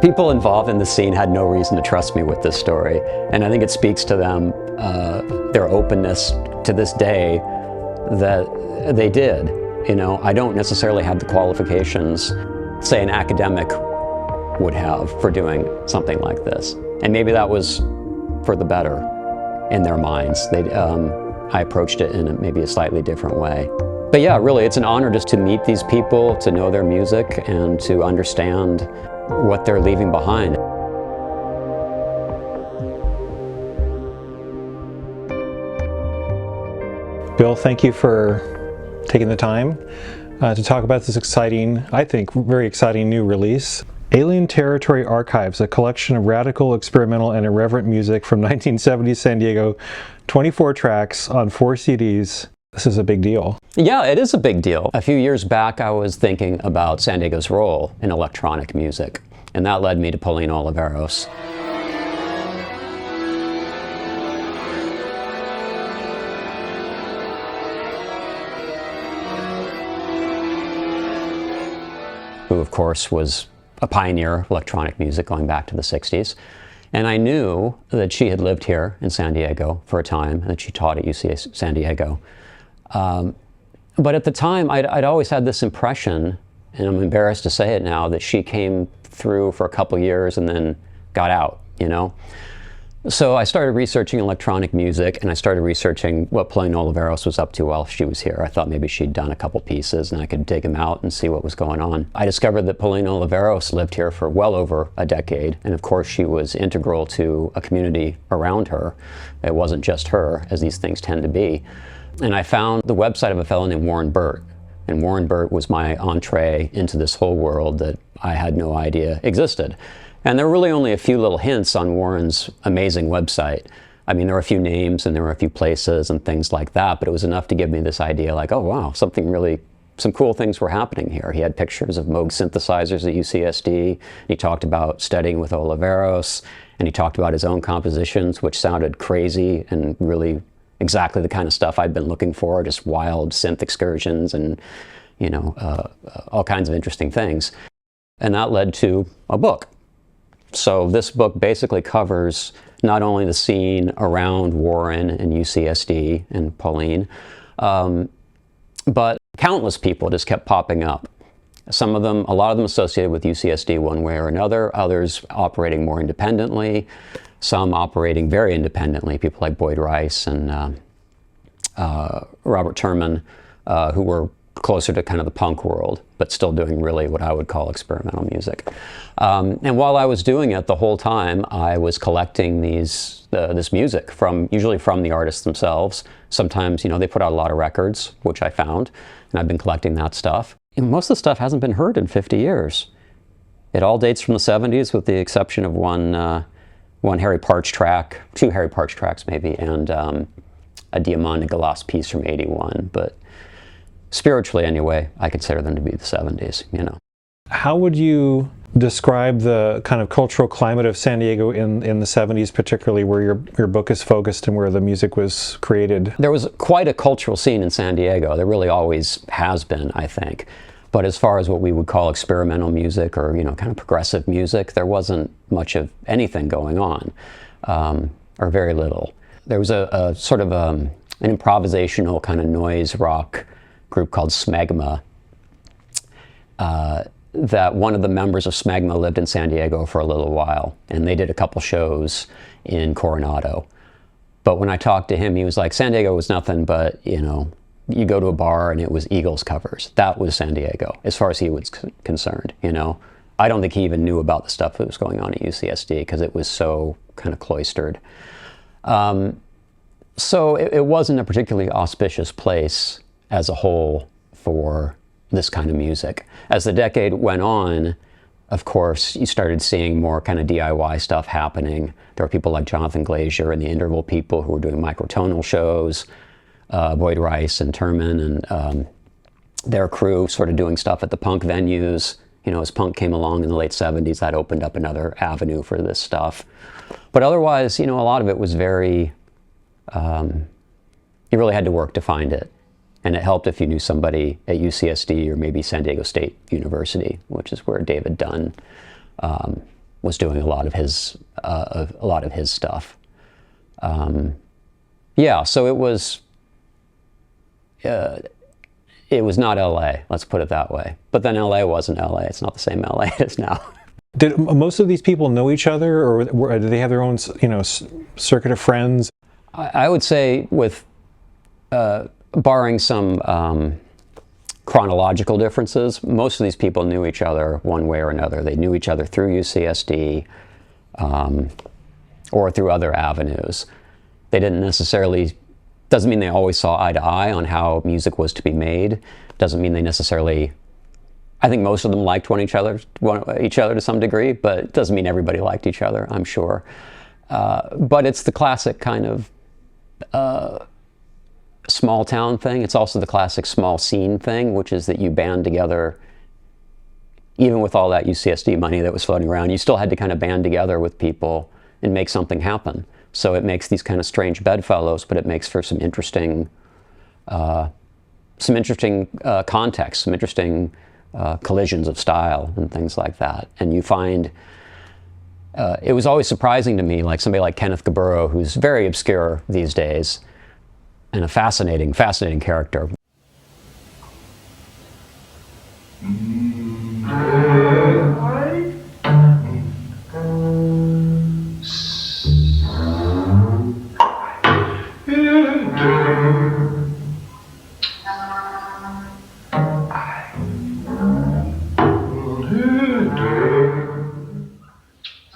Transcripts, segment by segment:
People involved in the scene had no reason to trust me with this story, and I think it speaks to them, their openness to this day, that they did. You know, I don't necessarily have the qualifications, say, an academic would have for doing something like this. And maybe that was for the better in their minds. I approached it in maybe a slightly different way. But yeah, really, it's an honor just to meet these people, to know their music, and to understand what they're leaving behind. Bill, thank you for taking the time to talk about this exciting, I think, very exciting new release. Alien Territory Archives, a collection of radical, experimental, and irreverent music from 1970s San Diego, 24 tracks on 4 CDs. This is a big deal. Yeah, it is a big deal. A few years back, I was thinking about San Diego's role in electronic music, and that led me to Pauline Oliveros. Who, of course, was a pioneer of electronic music going back to the 60s. And I knew that she had lived here in San Diego for a time, and that she taught at UC San Diego. But at the time, I'd always had this impression, and I'm embarrassed to say it now, that she came through for a couple years and then got out, you know? So I started researching electronic music, and I started researching what Pauline Oliveros was up to while she was here. I thought maybe she'd done a couple pieces and I could dig them out and see what was going on. I discovered that Pauline Oliveros lived here for well over a decade, and of course she was integral to a community around her. It wasn't just her, as these things tend to be. And I found the website of a fellow named Warren Burt, and Warren Burt was my entree into this whole world that I had no idea existed. And there were really only a few little hints on Warren's amazing website. I mean, there were a few names and there were a few places and things like that, but it was enough to give me this idea like, oh wow, some cool things were happening here. He had pictures of Moog synthesizers at UCSD, and he talked about studying with Oliveros, and he talked about his own compositions, which sounded crazy and really exactly the kind of stuff I'd been looking for, just wild synth excursions and, you know, all kinds of interesting things. And that led to a book. So this book basically covers not only the scene around Warren and UCSD and Pauline, but countless people just kept popping up. Some of them, a lot of them associated with UCSD one way or another, others operating more independently, some operating very independently, people like Boyd Rice and Robert Turman, who were closer to kind of the punk world, but still doing really what I would call experimental music. And while I was doing it the whole time, I was collecting this music usually from the artists themselves. Sometimes, you know, they put out a lot of records, which I found, and I've been collecting that stuff. And most of the stuff hasn't been heard in 50 years. It all dates from the 70s, with the exception of one Harry Partch track, 2 Harry Partch tracks maybe, and a Diamant de Galas piece from 81. But spiritually, anyway, I consider them to be the 70s, you know. How would you describe the kind of cultural climate of San Diego in the 70s, particularly where your book is focused and where the music was created? There was quite a cultural scene in San Diego. There really always has been, I think. But as far as what we would call experimental music or, you know, kind of progressive music, there wasn't much of anything going on, or very little. There was a sort of an improvisational kind of noise rock group called Smegma, that one of the members of Smegma lived in San Diego for a little while, and they did a couple shows in Coronado. But when I talked to him, he was like, San Diego was nothing but, you know, you go to a bar and it was Eagles covers. That was San Diego, as far as he was concerned, you know. I don't think he even knew about the stuff that was going on at UCSD because it was so kind of cloistered. So it wasn't a particularly auspicious place as a whole for this kind of music. As the decade went on, of course, you started seeing more kind of DIY stuff happening. There were people like Jonathan Glazier and the Interval people who were doing microtonal shows, Boyd Rice and Turman and their crew sort of doing stuff at the punk venues. You know, as punk came along in the late 70s, that opened up another avenue for this stuff. But otherwise, you know, a lot of it was very, you really had to work to find it. And it helped if you knew somebody at UCSD or maybe San Diego State University, which is where David Dunn was doing a lot of his stuff. Yeah, so it was not LA, let's put it that way. But then LA wasn't LA. It's not the same LA it is now. Did most of these people know each other, or did they have their own, circuit of friends? I would say, with barring some chronological differences, most of these people knew each other one way or another. They knew each other through UCSD or through other avenues. They didn't necessarily, doesn't mean they always saw eye to eye on how music was to be made. Doesn't mean they necessarily, I think most of them liked each other to some degree, but it doesn't mean everybody liked each other, I'm sure. But it's the classic kind of small town thing. It's also the classic small scene thing, which is that you band together. Even with all that UCSD money that was floating around, you still had to kind of band together with people and make something happen. So it makes these kind of strange bedfellows, but it makes for some interesting context, some interesting collisions of style and things like that. And you find, it was always surprising to me, like somebody like Kenneth Gaburo, who's very obscure these days, and a fascinating character.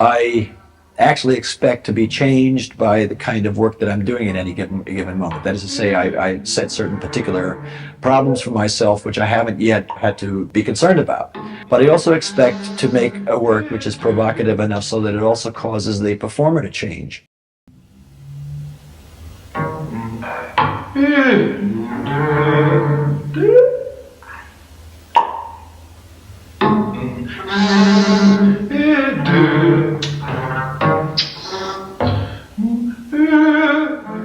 I actually expect to be changed by the kind of work that I'm doing at any given moment. That is to say, I set certain particular problems for myself which I haven't yet had to be concerned about. But I also expect to make a work which is provocative enough so that it also causes the performer to change.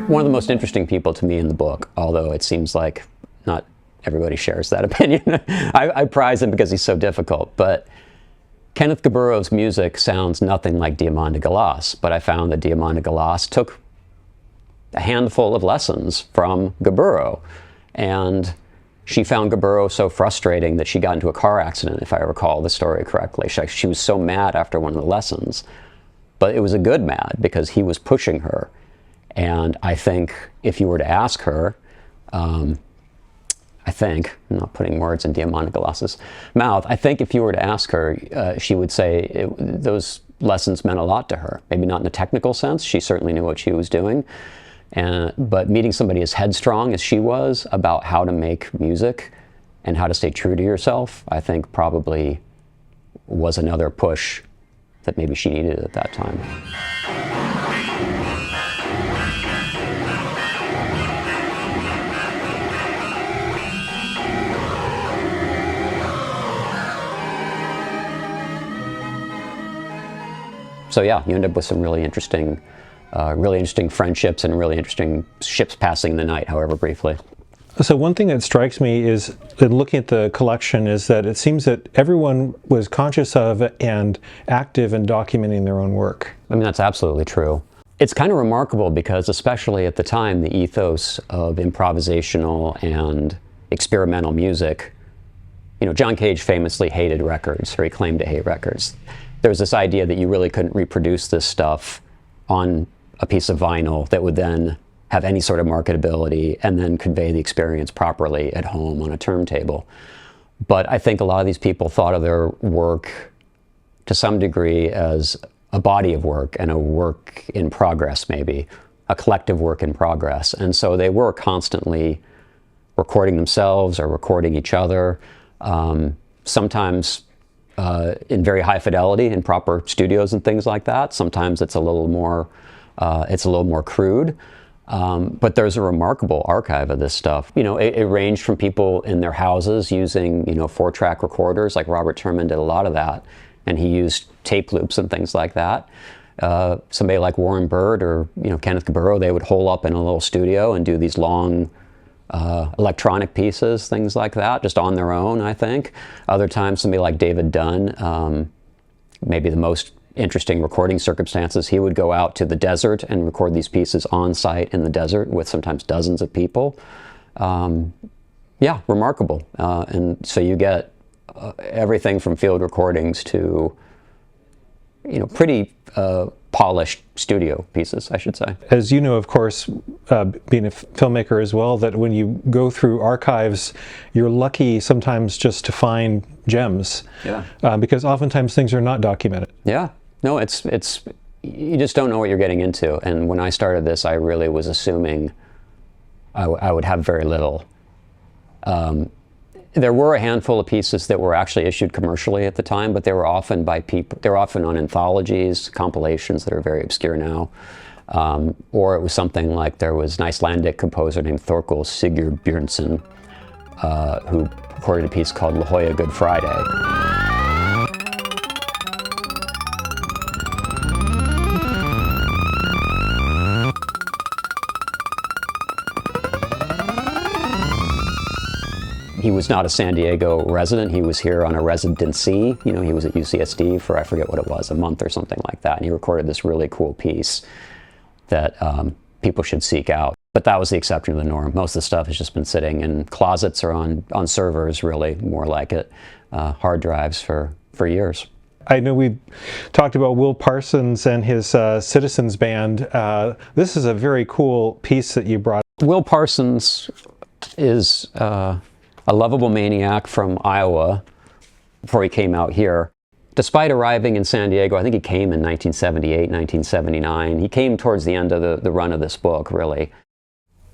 One of the most interesting people to me in the book, although it seems like not everybody shares that opinion. I prize him because he's so difficult, but Kenneth Gaburo's music sounds nothing like Diamanda Galás, but I found that Diamanda Galás took a handful of lessons from Gaburo, and she found Gaburo so frustrating that she got into a car accident, if I recall the story correctly. She was so mad after one of the lessons, but it was a good mad because he was pushing her. And I think if you were to ask her, I'm not putting words in Diamanda Galás's mouth, I think if you were to ask her, she would say those lessons meant a lot to her. Maybe not in a technical sense, she certainly knew what she was doing. But meeting somebody as headstrong as she was about how to make music and how to stay true to yourself, I think probably was another push that maybe she needed at that time. So yeah, you end up with some really interesting friendships and really interesting ships passing the night, however briefly. So one thing that strikes me is, in looking at the collection, is that it seems that everyone was conscious of and active in documenting their own work. I mean, that's absolutely true. It's kind of remarkable because, especially at the time, the ethos of improvisational and experimental music, John Cage famously hated records, or he claimed to hate records. There was this idea that you really couldn't reproduce this stuff on a piece of vinyl that would then have any sort of marketability and then convey the experience properly at home on a turntable. But I think a lot of these people thought of their work to some degree as a body of work and a work in progress, maybe, a collective work in progress. And so they were constantly recording themselves or recording each other, sometimes in very high fidelity in proper studios and things like that. Sometimes it's a little more crude. But there's a remarkable archive of this stuff. It ranged from people in their houses using, 4-track recorders, like Robert Terman did a lot of that, and he used tape loops and things like that. Somebody like Warren Bird or, Kenneth Gaburo, they would hole up in a little studio and do these long electronic pieces, things like that, just on their own, I think. Other times, somebody like David Dunn, maybe the most interesting recording circumstances. He would go out to the desert and record these pieces on site in the desert with sometimes dozens of people. Yeah, remarkable. And so you get everything from field recordings to, pretty polished studio pieces, I should say. As you know, of course, being a filmmaker as well, that when you go through archives, you're lucky sometimes just to find gems. Yeah. Because oftentimes things are not documented. Yeah. No, it's you just don't know what you're getting into. And when I started this, I really was assuming I would have very little. There were a handful of pieces that were actually issued commercially at the time, but they were often by people. They're often on anthologies, compilations that are very obscure now. Or it was something like there was an Icelandic composer named Thorkel Sigurbjörnsson who recorded a piece called La Jolla Good Friday. He was not a San Diego resident. He was here on a residency. He was at UCSD for, I forget what it was, a month or something like that. And he recorded this really cool piece that people should seek out. But that was the exception to the norm. Most of the stuff has just been sitting in closets or on servers, really, more like it, hard drives for years. I know we talked about Will Parsons and his Citizens Band. This is a very cool piece that you brought. Will Parsons is a lovable maniac from Iowa before he came out here. Despite arriving in San Diego, I think he came in 1978, 1979. He came towards the end of the run of this book, really.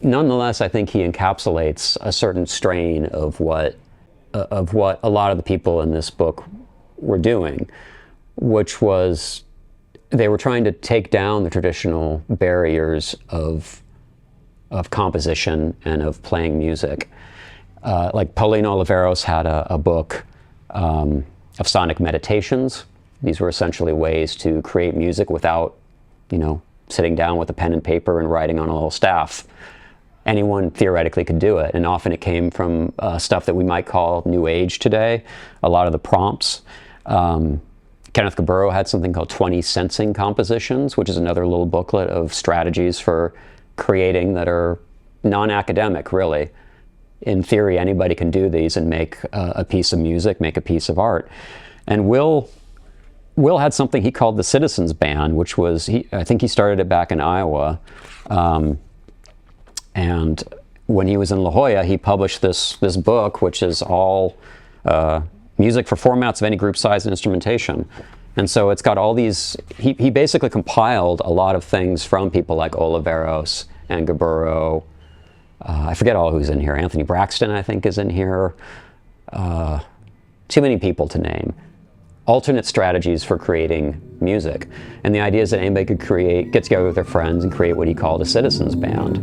Nonetheless, I think he encapsulates a certain strain of what a lot of the people in this book were doing, which was they were trying to take down the traditional barriers of composition and of playing music. Like Pauline Oliveros had a book of sonic meditations. These were essentially ways to create music without, sitting down with a pen and paper and writing on a little staff. Anyone theoretically could do it, and often it came from stuff that we might call New Age today. A lot of the prompts. Kenneth Gaburo had something called 20 Sensing Compositions, which is another little booklet of strategies for creating that are non-academic, really. In theory, anybody can do these and make a piece of music, make a piece of art. And Will had something he called the Citizens Band, which was, I think he started it back in Iowa. And when he was in La Jolla, he published this book, which is all music for formats of any group size and instrumentation. And so it's got all these, he basically compiled a lot of things from people like Oliveros and Gaburo. I forget all who's in here. Anthony Braxton, I think, is in here. Too many people to name. Alternate strategies for creating music. And the idea is that anybody could get together with their friends and create what he called a citizens band.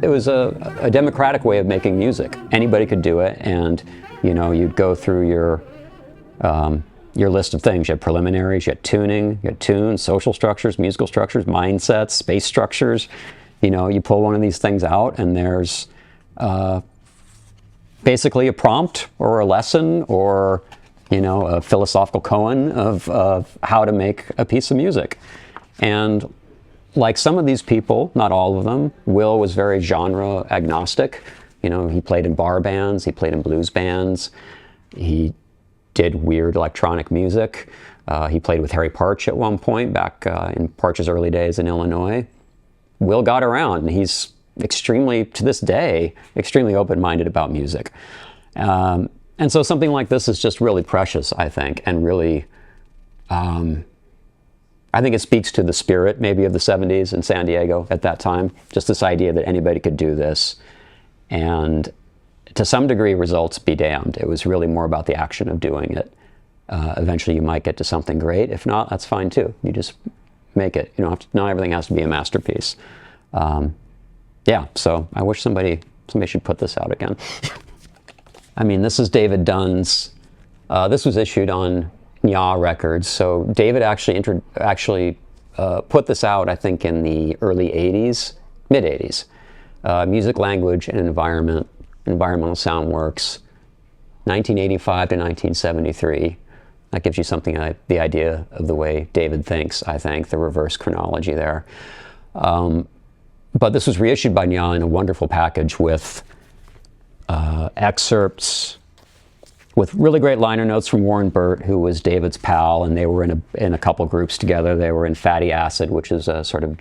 It was a democratic way of making music. Anybody could do it, and you'd go through your list of things. You had preliminaries, you had tuning, you had tunes, social structures, musical structures, mindsets, space structures. You pull one of these things out, and there's basically a prompt or a lesson or a philosophical koan of how to make a piece of music. And like some of these people, not all of them, Will was very genre agnostic. He played in bar bands, he played in blues bands, he did weird electronic music. He played with Harry Partch at one point, back in Partch's early days in Illinois. Will got around, and he's to this day, extremely open-minded about music. And so something like this is just really precious, I think, and really, I think it speaks to the spirit maybe of the 70s in San Diego at that time, just this idea that anybody could do this. And to some degree, results be damned. It was really more about the action of doing it. Eventually you might get to something great. If not, that's fine too. You just make it. Not everything has to be a masterpiece. Yeah, so I wish somebody should put this out again. I mean, this is David Dunn's. This was issued on Nya Records. So David actually put this out, I think, in the early 80s, mid 80s. Music, Language, and Environment, Environmental Sound Works, 1985 to 1973. That gives you something, the idea of the way David thinks, I think, the reverse chronology there. But this was reissued by Nya in a wonderful package with excerpts, with really great liner notes from Warren Burt, who was David's pal, and they were in a couple groups together. They were in Fatty Acid, which is a sort of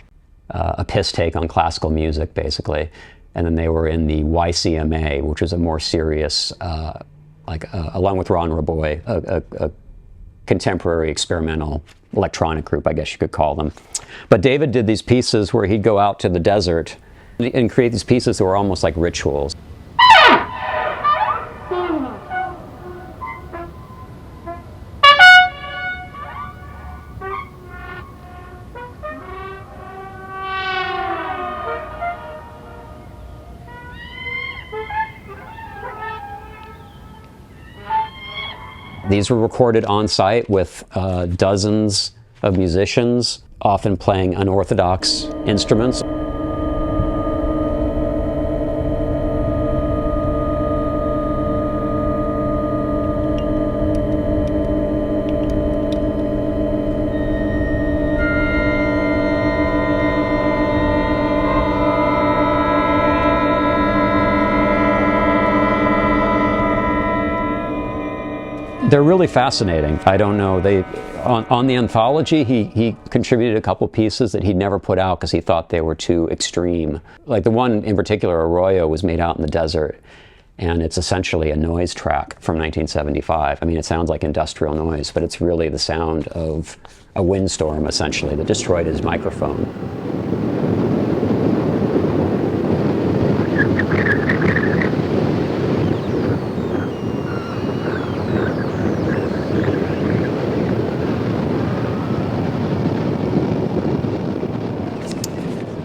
a piss take on classical music, basically. And then they were in the YCMA, which is a more serious, along with Ron Raboy, a contemporary experimental electronic group, I guess you could call them. But David did these pieces where he'd go out to the desert and create these pieces that were almost like rituals. These were recorded on site with dozens of musicians, often playing unorthodox instruments. They're really fascinating. I don't know, on the anthology, he contributed a couple pieces that he'd never put out because he thought they were too extreme. Like the one in particular, Arroyo, was made out in the desert, and it's essentially a noise track from 1975. I mean, it sounds like industrial noise, but it's really the sound of a windstorm, essentially, that destroyed his microphone.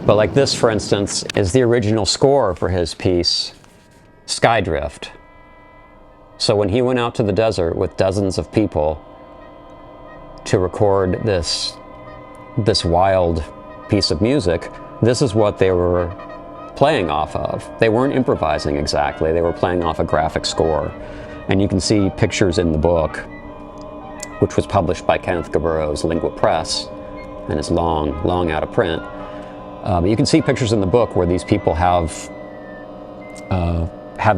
But like this, for instance, is the original score for his piece, Skydrift. So when he went out to the desert with dozens of people to record this wild piece of music, this is what they were playing off of. They weren't improvising exactly, they were playing off a graphic score. And you can see pictures in the book, which was published by Kenneth Gaburo's Lingua Press, and is long out of print. But you can see pictures in the book where these people have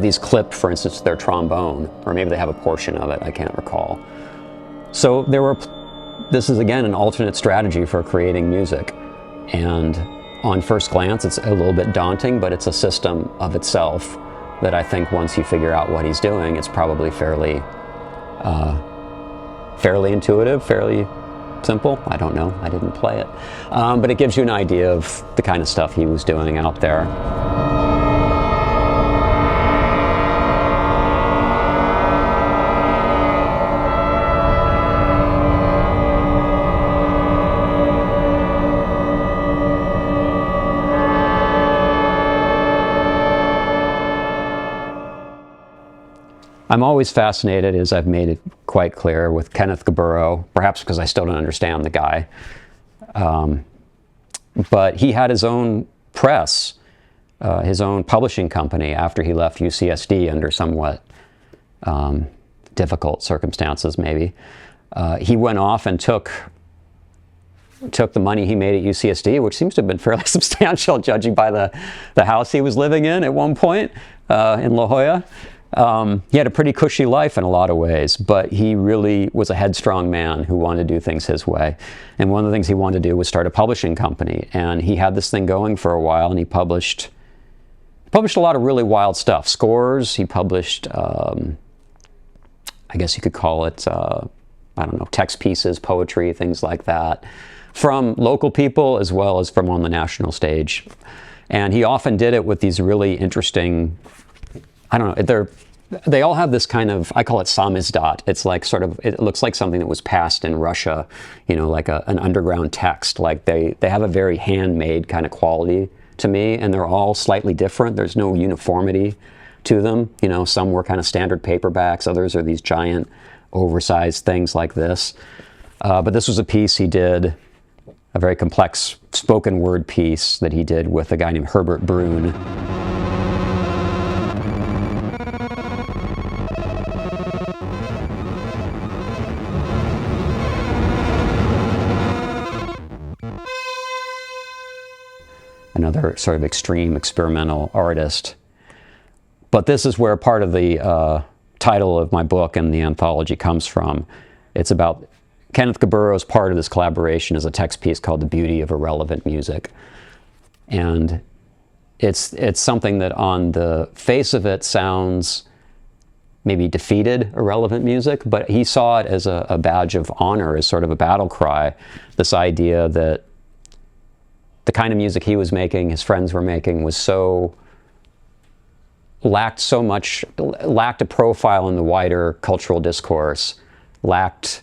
these clipped, for instance, their trombone, or maybe they have a portion of it, I can't recall. So this is again an alternate strategy for creating music. And on first glance, it's a little bit daunting, but it's a system of itself that I think once you figure out what he's doing, it's probably fairly intuitive, fairly simple. I don't know, I didn't play it. But it gives you an idea of the kind of stuff he was doing out there. I'm always fascinated, as I've made it quite clear, with Kenneth Gaburo, perhaps because I still don't understand the guy. But he had his own press, his own publishing company after he left UCSD under somewhat difficult circumstances, maybe. He went off and took the money he made at UCSD, which seems to have been fairly substantial, judging by the house he was living in at one point in La Jolla. He had a pretty cushy life in a lot of ways, but he really was a headstrong man who wanted to do things his way. And one of the things he wanted to do was start a publishing company. And he had this thing going for a while, and he published a lot of really wild stuff. Scores, he published, I guess you could call it, I don't know, text pieces, poetry, things like that, from local people as well as from on the national stage. And he often did it with these really interesting, I don't know, they all have this kind of, I call it samizdat. It's like sort of, it looks like something that was passed in Russia, you know, like an underground text. Like they have a very handmade kind of quality to me, and they're all slightly different. There's no uniformity to them. You know, some were kind of standard paperbacks, others are these giant oversized things like this. But this was a piece he did a very complex spoken word piece that he did with a guy named Herbert Brune. Another sort of extreme experimental artist. But this is where part of the title of my book and the anthology comes from. It's about Kenneth Gaburo's part of this collaboration is a text piece called The Beauty of Irrelevant Music. And it's something that on the face of it sounds maybe defeated irrelevant music, but he saw it as a badge of honor, as sort of a battle cry, this idea that the kind of music he was making, his friends were making, was lacked a profile in the wider cultural discourse, lacked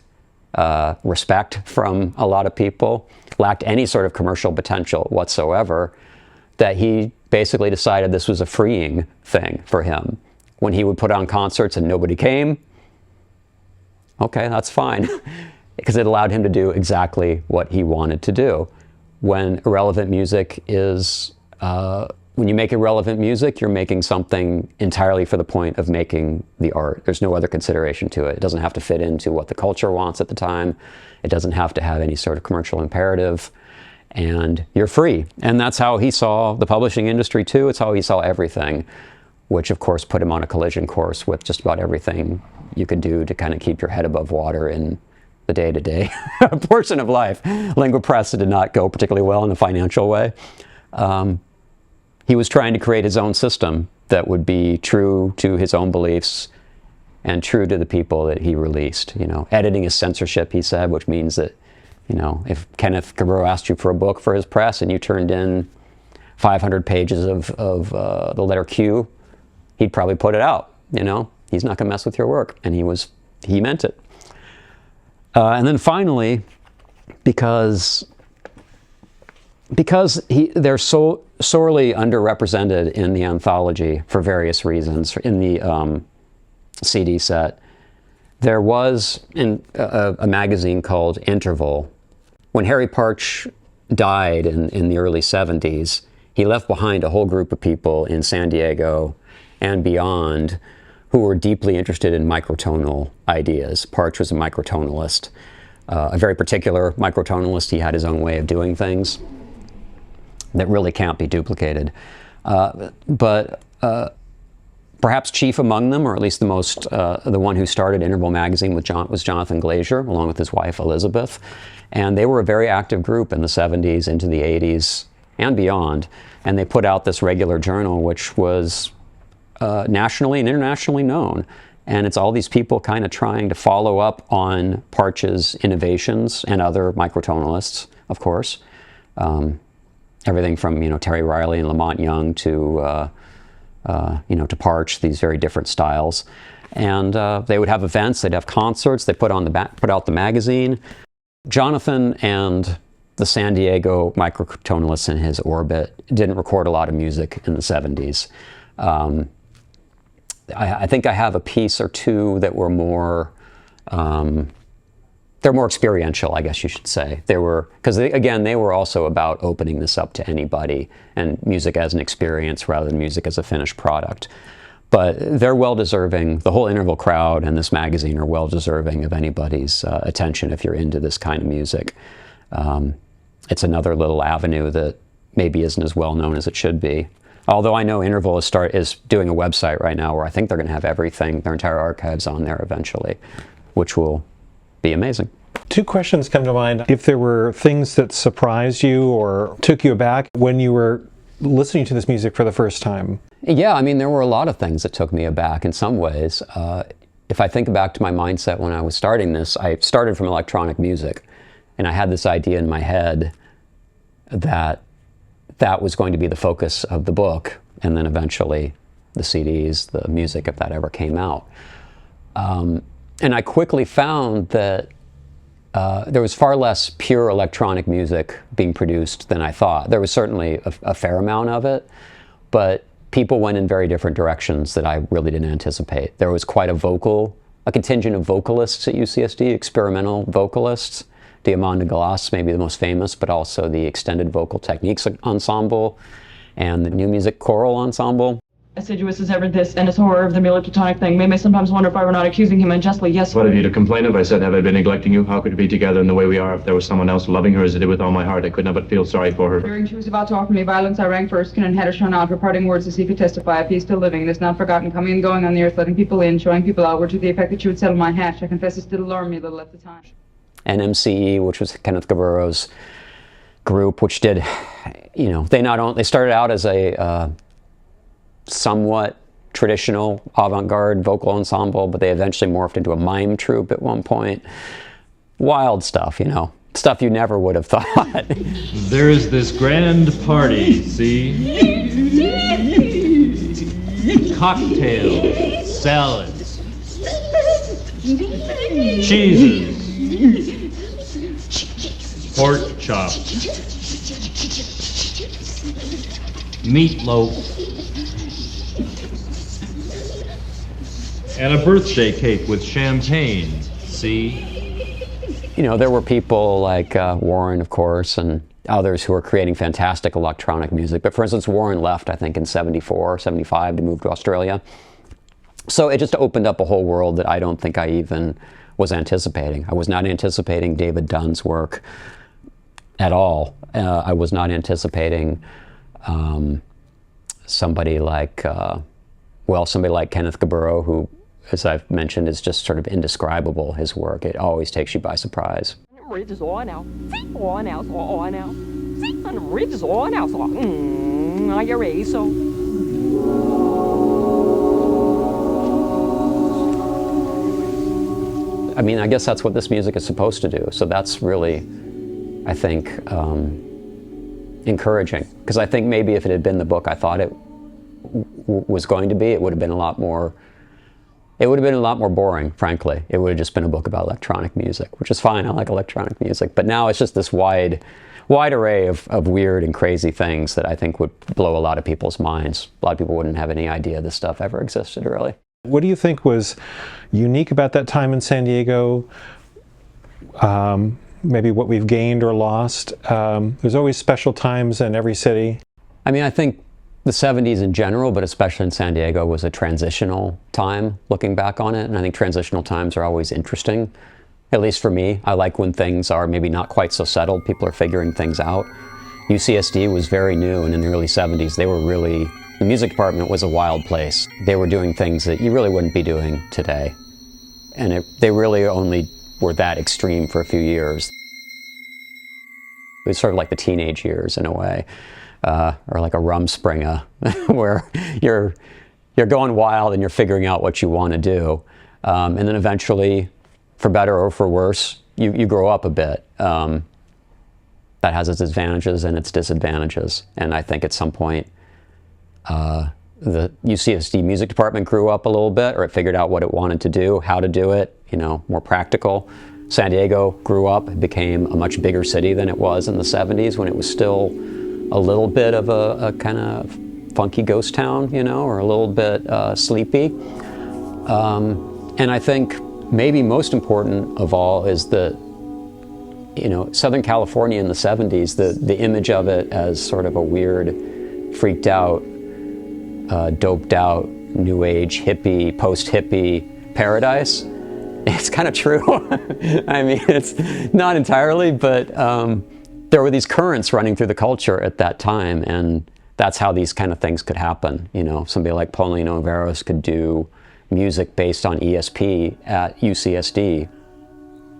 respect from a lot of people, lacked any sort of commercial potential whatsoever, that he basically decided this was a freeing thing for him. When he would put on concerts and nobody came, okay, that's fine, because it allowed him to do exactly what he wanted to do. When irrelevant music is, when you make irrelevant music, you're making something entirely for the point of making the art. There's no other consideration to it. It doesn't have to fit into what the culture wants at the time. It doesn't have to have any sort of commercial imperative. And you're free. And that's how he saw the publishing industry too. It's how he saw everything, which of course put him on a collision course with just about everything you could do to kind of keep your head above water in the day-to-day portion of life. Lingua Press did not go particularly well in a financial way. He was trying to create his own system that would be true to his own beliefs and true to the people that he released. You know, editing is censorship, he said, which means that, you know, if Kenneth Gaburo asked you for a book for his press and you turned in 500 pages of the letter Q, he'd probably put it out. You know, he's not going to mess with your work, and he meant it. And then finally, because they're so sorely underrepresented in the anthology for various reasons, in the CD set, there was a magazine called Interval. When Harry Partch died in the early 70s, he left behind a whole group of people in San Diego and beyond who were deeply interested in microtonal ideas. Partch was a microtonalist, a very particular microtonalist. He had his own way of doing things that really can't be duplicated. But perhaps chief among them, or at least the one who started Interval magazine was Jonathan Glazier, along with his wife Elizabeth. And they were a very active group in the 70s into the 80s and beyond. And they put out this regular journal, which was nationally and internationally known. And it's all these people kind of trying to follow up on Partch's innovations and other microtonalists, of course. Everything from, you know, Terry Riley and Lamont Young to, you know, to Partch, these very different styles. And they would have events, they'd have concerts, they put out the magazine. Jonathan and the San Diego microtonalists in his orbit didn't record a lot of music in the 70s. I think I have a piece or two that were more, they're more experiential, I guess you should say. They were, because again, they were also about opening this up to anybody and music as an experience rather than music as a finished product. But they're well-deserving, the whole Interval crowd and this magazine are well-deserving of anybody's attention if you're into this kind of music. It's another little avenue that maybe isn't as well-known as it should be. Although I know Interval is doing a website right now where I think they're going to have everything, their entire archives on there eventually, which will be amazing. Two questions come to mind. If there were things that surprised you or took you aback when you were listening to this music for the first time? Yeah, I mean, there were a lot of things that took me aback in some ways. If I think back to my mindset when I was starting this, I started from electronic music, and I had this idea in my head that that was going to be the focus of the book, and then eventually the CDs, the music, if that ever came out. And I quickly found that there was far less pure electronic music being produced than I thought. There was certainly a fair amount of it, but people went in very different directions that I really didn't anticipate. There was quite a contingent of vocalists at UCSD, experimental vocalists, Diamant de Glace, maybe the most famous, but also the Extended Vocal Techniques Ensemble and the New Music Choral Ensemble. Assiduous as ever this, and his horror of the merely platonic thing made me sometimes wonder if I were not accusing him unjustly. Yes. What have you to complain of? I said, have I been neglecting you? How could we be together in the way we are if there was someone else loving her as I did with all my heart? I could not but feel sorry for her. During she was about to offer me violence, I rang for Erskine and had her shown out for parting words as he could testify if he is still living. This not forgotten, coming and going on the earth, letting people in, showing people outward to the effect that she would settle my hash. I confess it did alarm me a little at the time. And MCE, which was Kenneth Gaburo's group, which did, you know, they started out as a somewhat traditional avant-garde vocal ensemble, but they eventually morphed into a mime troupe at one point. Wild stuff, you know, stuff you never would have thought. There is this grand party, see? Cocktails, salads, cheeses, pork chops, meatloaf, and a birthday cake with champagne, see? You know, there were people like Warren, of course, and others who were creating fantastic electronic music. But for instance, Warren left, I think, in 74, 75 to move to Australia. So it just opened up a whole world that I don't think I even was anticipating. I was not anticipating David Dunn's work at all. I was not anticipating somebody like Kenneth Gaburo, who, as I've mentioned, is just sort of indescribable, his work. It always takes you by surprise. I mean, I guess that's what this music is supposed to do. So that's really, I think, encouraging. Because I think maybe if it had been the book I thought it was going to be, it would have been a lot more boring, frankly. It would have just been a book about electronic music, which is fine. I like electronic music. But now it's just this wide array of weird and crazy things that I think would blow a lot of people's minds. A lot of people wouldn't have any idea this stuff ever existed, really. What do you think was unique about that time in San Diego? Maybe what we've gained or lost? There's always special times in every city. I mean, I think the 70s in general, but especially in San Diego, was a transitional time, looking back on it. And I think transitional times are always interesting, at least for me. I like when things are maybe not quite so settled. People are figuring things out. UCSD was very new, and in the early 70s, the music department was a wild place. They were doing things that you really wouldn't be doing today. And they really only were that extreme for a few years. It was sort of like the teenage years in a way. Or like a Rumspringa, where you're going wild and you're figuring out what you want to do. And then eventually, for better or for worse, you grow up a bit. That has its advantages and its disadvantages. And I think at some point, the UCSD music department grew up a little bit, or it figured out what it wanted to do, how to do it, you know, more practical. San Diego grew up, it became a much bigger city than it was in the 70s, when it was still a little bit of a kind of funky ghost town, you know, or a little bit sleepy. And I think maybe most important of all is that, you know, Southern California in the 70s, the image of it as sort of a weird, freaked out, doped out, new age, hippie, post-hippie paradise. It's kind of true. I mean, it's not entirely, but there were these currents running through the culture at that time, and that's how these kind of things could happen. You know, somebody like Paulino Veros could do music based on ESP at UCSD.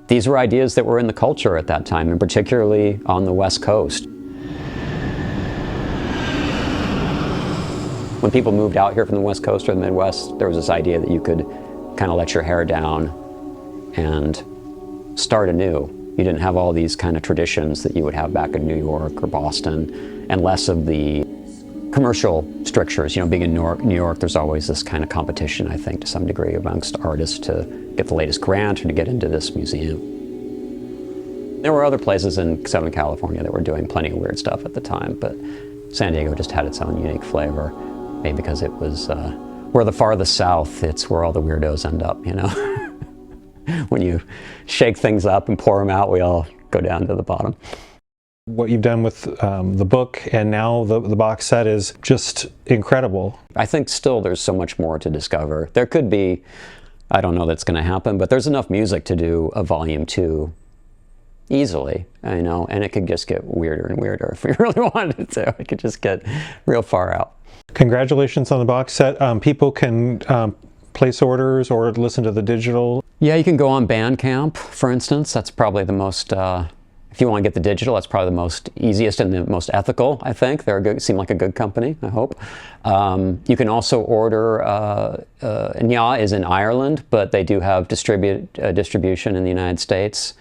These were ideas that were in the culture at that time, and particularly on the West Coast. When people moved out here from the West Coast or the Midwest, there was this idea that you could kind of let your hair down and start anew. You didn't have all these kind of traditions that you would have back in New York or Boston, and less of the commercial strictures. You know, being in New York, there's always this kind of competition, I think, to some degree amongst artists to get the latest grant or to get into this museum. There were other places in Southern California that were doing plenty of weird stuff at the time, but San Diego just had its own unique flavor, maybe because it was, we're the farthest south, it's where all the weirdos end up, you know? When you shake things up and pour them out, we all go down to the bottom. What you've done with the book and now the box set is just incredible. I think still there's so much more to discover. There could be, I don't know that's going to happen, but there's enough music to do a volume 2 easily, you know, and it could just get weirder and weirder if we really wanted to. It could just get real far out. Congratulations on the box set. People can place orders or listen to the digital. Yeah, you can go on Bandcamp, for instance. That's probably the most, if you want to get the digital, that's probably the most easiest and the most ethical, I think. They're good, seem like a good company, I hope. You can also order, Nya is in Ireland, but they do have distribution in the United States.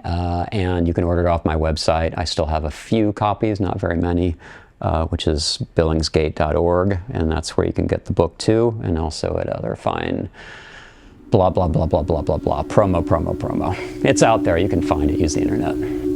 And you can order it off my website. I still have a few copies, not very many, which is billingsgate.org, and that's where you can get the book too, and also at other fine blah, blah, blah, blah, blah, blah, blah, promo. It's out there. You can find it. Use the internet.